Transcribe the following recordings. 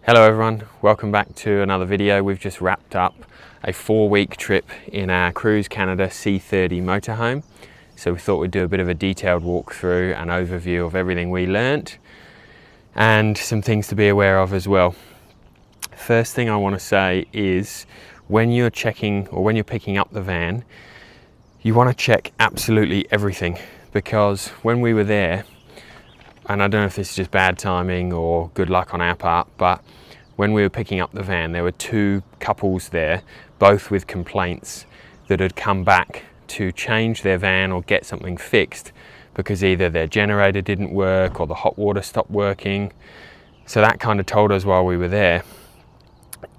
Hello everyone, welcome back to another video. We've just wrapped up a 4-week trip in our Cruise Canada C30 Motorhome. So we thought we'd do a bit of a detailed walkthrough and overview of everything we learnt and some things to be aware of as well. First thing I want to say is when you're checking or when you're picking up the van, you want to check absolutely everything, because when we were there, and I don't know if this is just bad timing or good luck on our part, but when we were picking up the van, there were 2 couples there, both with complaints, that had come back to change their van or get something fixed because either their generator didn't work or the hot water stopped working. So that kind of told us while we were there,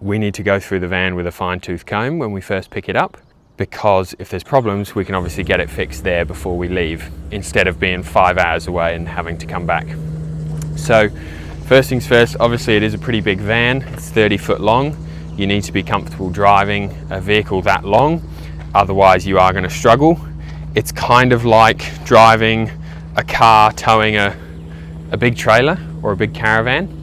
we need to go through the van with a fine-tooth comb when we first pick it up, because if there's problems, we can obviously get it fixed there before we leave, instead of being 5 hours away and having to come back. So first things first, obviously it is a pretty big van. It's 30 foot long. You need to be comfortable driving a vehicle that long, otherwise you are going to struggle. It's kind of like driving a car towing a big trailer or a big caravan.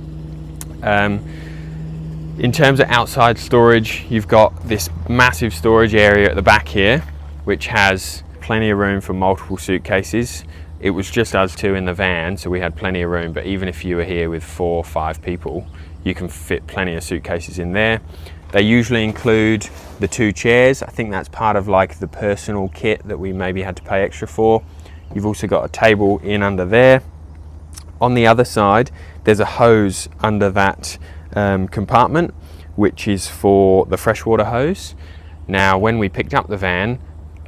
In terms of outside storage, you've got this massive storage area at the back here, which has plenty of room for multiple suitcases. It was just us 2 in the van, so we had plenty of room, but even if you were here with 4 or 5 people, you can fit plenty of suitcases in there. They usually include the 2 chairs. I think that's part of like the personal kit that we maybe had to pay extra for. You've also got a table in under there. On the other side, there's a hose under that compartment, which is for the freshwater hose. Now when we picked up the van,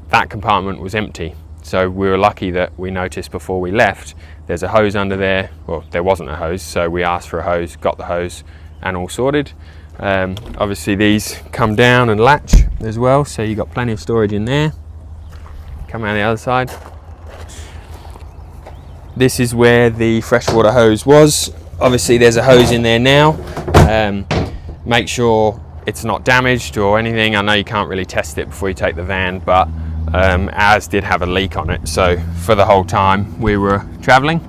that compartment was empty, so we were lucky that we noticed before we left there's a hose under there. Well, there wasn't a hose, so we asked for a hose, got the hose, and all sorted. Obviously these come down and latch as well, so you've got plenty of storage in there. Come around the other side. This is where the freshwater hose was. Obviously there's a hose in there now. Make sure it's not damaged or anything. I know you can't really test it before you take the van, but ours did have a leak on it, so for the whole time we were traveling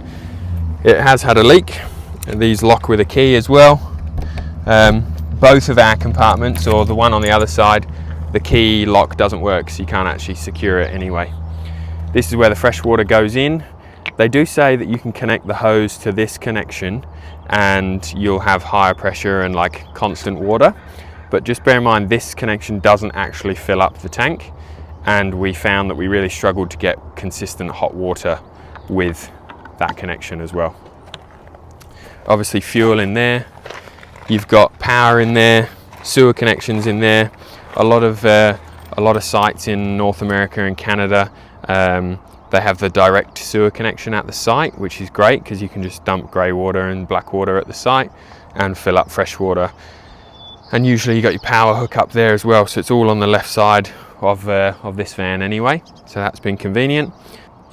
it has had a leak. These lock with a key as well. Both of our compartments, or the one on the other side, the key lock doesn't work, so you can't actually secure it anyway. This is where the fresh water goes in. They do say that you can connect the hose to this connection and you'll have higher pressure and like constant water, but just bear in mind this connection doesn't actually fill up the tank, and we found that we really struggled to get consistent hot water with that connection as well. Obviously fuel in there, you've got power in there, sewer connections in there. A lot of sites in North America and Canada, they have the direct sewer connection at the site, which is great because you can just dump grey water and black water at the site and fill up fresh water. And usually you got your power hook up there as well, so it's all on the left side of this van anyway, so that's been convenient.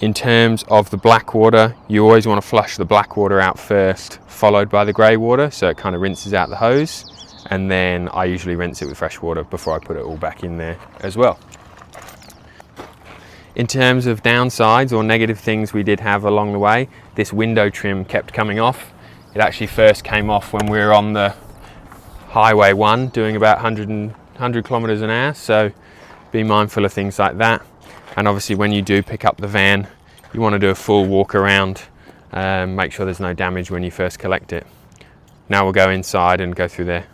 In terms of the black water, you always want to flush the black water out first, followed by the grey water, so it kind of rinses out the hose, and then I usually rinse it with fresh water before I put it all back in there as well. In terms of downsides or negative things we did have along the way, this window trim kept coming off. It actually first came off when we were on the Highway 1 doing about 100 kilometers an hour, so be mindful of things like that. And obviously when you do pick up the van, you want to do a full walk around, make sure there's no damage when you first collect it. Now we'll go inside and go through there.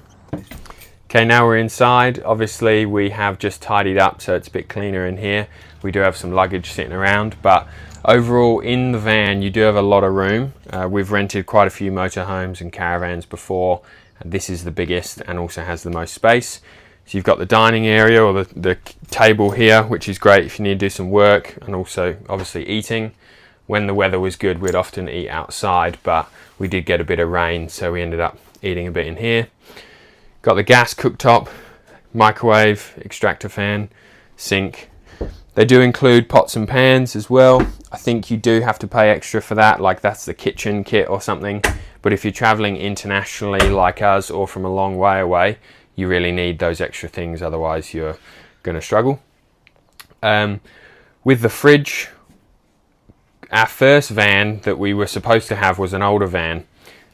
Okay, now we're inside. Obviously we have just tidied up so it's a bit cleaner in here. We do have some luggage sitting around, but overall in the van you do have a lot of room. We've rented quite a few motorhomes and caravans before, and this is the biggest and also has the most space. So you've got the dining area or the table here, which is great if you need to do some work, and also obviously eating. When the weather was good, we'd often eat outside, but we did get a bit of rain, so we ended up eating a bit in here. Got the gas cooktop, microwave, extractor fan, sink. They do include pots and pans as well. I think you do have to pay extra for that, like that's the kitchen kit or something. But if you're traveling internationally like us or from a long way away, you really need those extra things, otherwise you're going to struggle. With the fridge, our first van that we were supposed to have was an older van,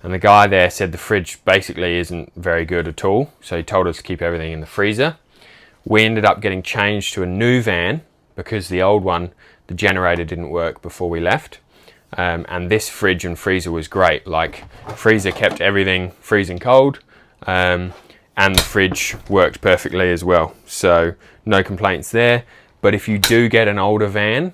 and the guy there said the fridge basically isn't very good at all, so he told us to keep everything in the freezer. We ended up getting changed to a new van because the old one, the generator didn't work before we left. And this fridge and freezer was great. Like, freezer kept everything freezing cold, and the fridge worked perfectly as well. So no complaints there. But if you do get an older van,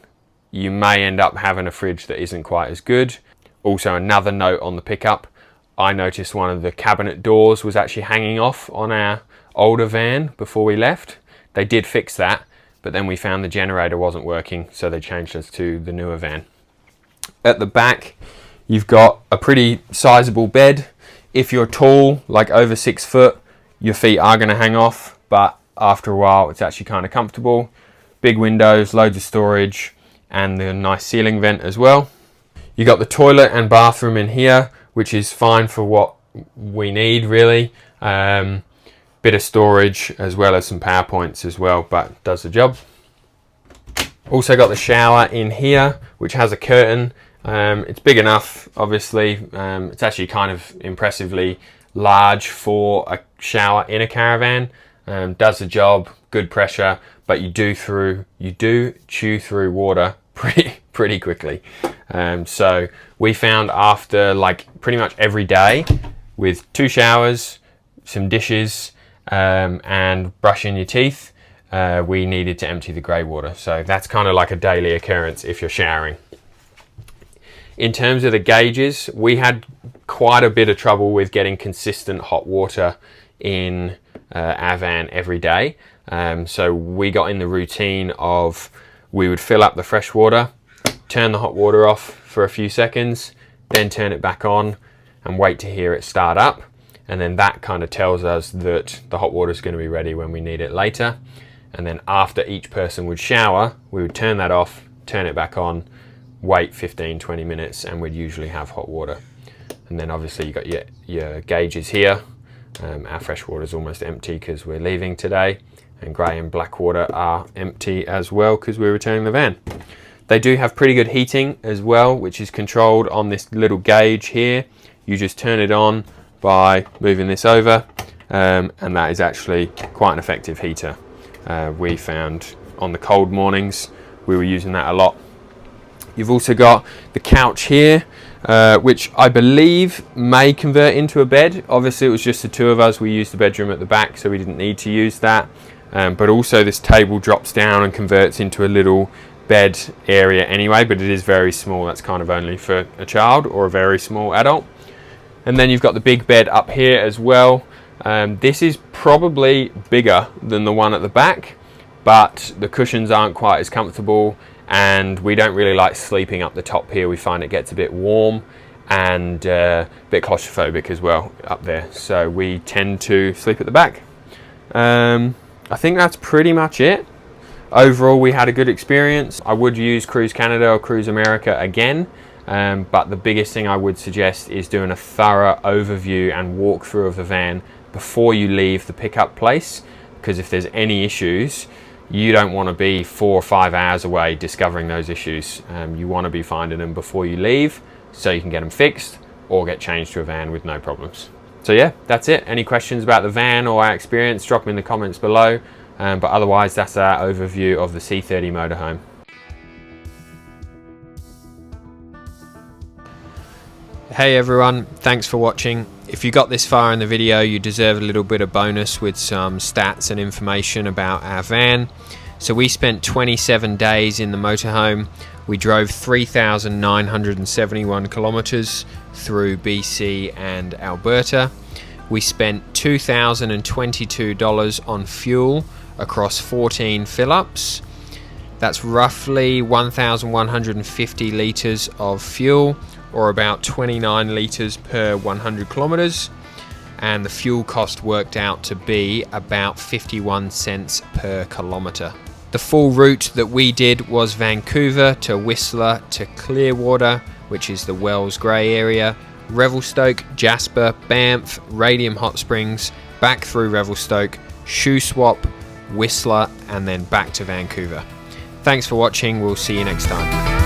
you may end up having a fridge that isn't quite as good. Also, another note on the pickup, I noticed one of the cabinet doors was actually hanging off on our older van before we left. They did fix that, but then we found the generator wasn't working, so they changed us to the newer van. At the back, you've got a pretty sizable bed. If you're tall, like over 6 foot, your feet are going to hang off, but after a while it's actually kind of comfortable. Big windows, loads of storage, and the nice ceiling vent as well. You got the toilet and bathroom in here, which is fine for what we need really. Bit of storage as well as some power points as well, but does the job. Also got the shower in here, which has a curtain. It's big enough, obviously. It's actually kind of impressively large for a shower in a caravan. Does the job, good pressure, but you do chew through water pretty quickly. So we found after like pretty much every day with 2 showers, some dishes, and brushing your teeth, we needed to empty the grey water. So that's kind of like a daily occurrence if you're showering. In terms of the gauges, we had quite a bit of trouble with getting consistent hot water in our van every day. So we got in the routine of, we would fill up the fresh water, turn the hot water off for a few seconds, then turn it back on and wait to hear it start up. And then that kind of tells us that the hot water is going to be ready when we need it later. And then after each person would shower, we would turn that off, turn it back on, wait 15-20 minutes, and we'd usually have hot water. And then obviously you got your gauges here. Our fresh water is almost empty because we're leaving today, and grey and black water are empty as well because we're returning the van. They do have pretty good heating as well, which is controlled on this little gauge here. You just turn it on by moving this over, and that is actually quite an effective heater. We found on the cold mornings we were using that a lot. You've also got the couch here, which I believe may convert into a bed. Obviously it was just the 2 of us. We used the bedroom at the back, so we didn't need to use that. But also this table drops down and converts into a little bed area anyway, but it is very small. That's kind of only for a child or a very small adult. And then you've got the big bed up here as well. This is probably bigger than the one at the back, but the cushions aren't quite as comfortable, and we don't really like sleeping up the top here. We find it gets a bit warm and a bit claustrophobic as well up there, so we tend to sleep at the back. I think that's pretty much it. Overall, we had a good experience. I would use Cruise Canada or Cruise America again, but the biggest thing I would suggest is doing a thorough overview and walkthrough of the van before you leave the pickup place, because if there's any issues, you don't want to be 4 or 5 hours away discovering those issues. You want to be finding them before you leave so you can get them fixed or get changed to a van with no problems. So yeah, that's it. Any questions about the van or our experience, drop them in the comments below. But otherwise, that's our overview of the C30 Motorhome. Hey everyone, thanks for watching. If you got this far in the video, you deserve a little bit of bonus with some stats and information about our van. So we spent 27 days in the motorhome. We drove 3,971 kilometers through BC and Alberta. We spent $2,022 on fuel across 14 fill-ups. That's roughly 1,150 litres of fuel, or about 29 litres per 100 kilometres, and the fuel cost worked out to be about 51 cents per kilometre. The full route that we did was Vancouver to Whistler to Clearwater, which is the Wells Grey area, Revelstoke, Jasper, Banff, Radium Hot Springs, back through Revelstoke, Shuswap, Whistler, and then back to Vancouver. Thanks for watching. We'll see you next time.